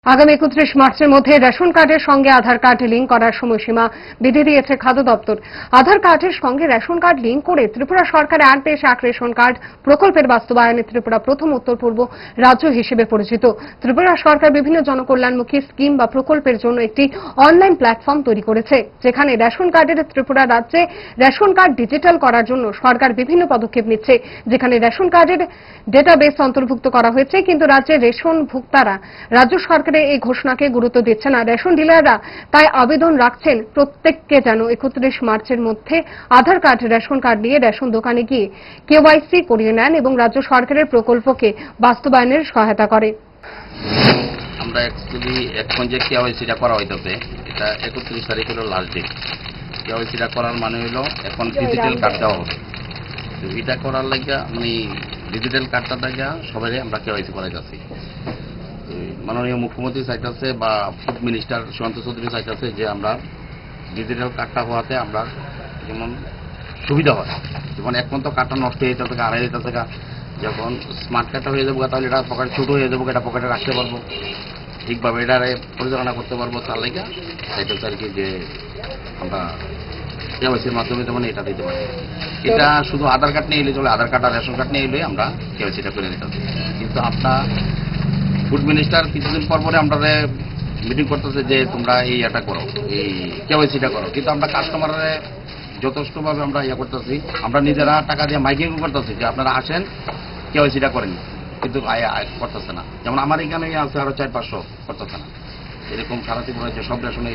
আগামী 31 মার্চের মধ্যে রেশন কার্ডের সঙ্গে আধার কার্ড লিঙ্ক করার সময়সীমা বেঁধে দিয়েছে খাদ্য দপ্তর। আধার কার্ডের সঙ্গে রেশন কার্ড লিঙ্ক করে ত্রিপুরা সরকার এক দেশ এক রেশন কার্ড প্রকল্পের বাস্তবায়নে ত্রিপুরা প্রথম উত্তর পূর্ব রাজ্য হিসেবে পরিচিত। ত্রিপুরা সরকার বিভিন্ন জনকল্যাণমুখী স্কিম বা প্রকল্পের জন্য একটি অনলাইন প্ল্যাটফর্ম তৈরি করেছে, যেখানে রেশন কার্ডের ত্রিপুরা রাজ্যে রেশন কার্ড ডিজিটাল করার জন্য সরকার বিভিন্ন পদক্ষেপ নিচ্ছে, যেখানে রেশন কার্ডের ডেটাবেস অন্তর্ভুক্ত করা হয়েছে। কিন্তু রাজ্যের রেশন ভোক্তারা রাজ্য সরকার এই ঘোষণাকে গুরুত্ব দিচ্ছে না। রেশন ডিলাররা তাই আবেদন রাখছেন প্রত্যেককে যেন 31 মার্চের মধ্যে আধার কার্ড রেশন কার্ড নিয়ে রেশন দোকানে গিয়ে কেওয়াইসি করিয়ে নেন এবং রাজ্য সরকারের প্রকল্পকে বাস্তবায়নের সহায়তা করে। আমরা অ্যাকচুয়ালি এখন যে কেওয়াইসিটা করা হইতেছে, এটা 31 তারিখ হলো লাস্ট ডেট। কেওয়াইসিটা করার মানে হলো এখন ডিজিটাল কার্ড দেওয়া হবে। তো এটা করার লাগে মানে ডিজিটাল কার্ডটা দেখা সবাই আমরা কেওয়াইসি করাই যাচ্ছি। মাননীয় মুখ্যমন্ত্রী চাইতেছে বা ফুড মিনিস্টার সুশান্ত চৌধুরী চাইতেছে যে আমরা ডিজিটাল কার্ডটা হওয়াতে আমরা যেমন সুবিধা হয়। যেমন এখন তো কার্ডটা নষ্ট হয়ে যেতে থেকে আড়াই যেতে থেকে, যখন স্মার্ট কার্ডটা হয়ে যাবো তাহলে এটা পকেটে ছোটো হয়ে যাবো, এটা পকেটে রাখতে পারবো, ঠিকভাবে এটা পরিচালনা করতে পারবো। তার লেগে চাইতেছে আর কি যে আমরা কেওয়াইসির মাধ্যমে যেমন এটা দিতে পারি। এটা শুধু আধার কার্ড নিয়ে এলে চলে, আধার কার্ড আর রেশন কার্ড নিয়ে এলে আমরা কেওয়াইসিটা করে দিতে পারি। কিন্তু আপনার ফুড মিনিস্টার কিছুদিন পর পরে আমরা মিটিং করতেছে যে তোমরা এই এটা করো, এই কেওয়াইসিটা করো, কিন্তু আমরা কাস্টমারের যথেষ্টভাবে আমরা করতেছি। আমরা নিজেরা টাকা দিয়ে মাইকিং করতেছি যে আপনারা আসেন কেওয়াইসিটা করেন, কিন্তু করতেছে না। যেমন আমার এখানে আছে আরো 4-500 করতেছে না। এরকম খারাপ যে সব রেশনে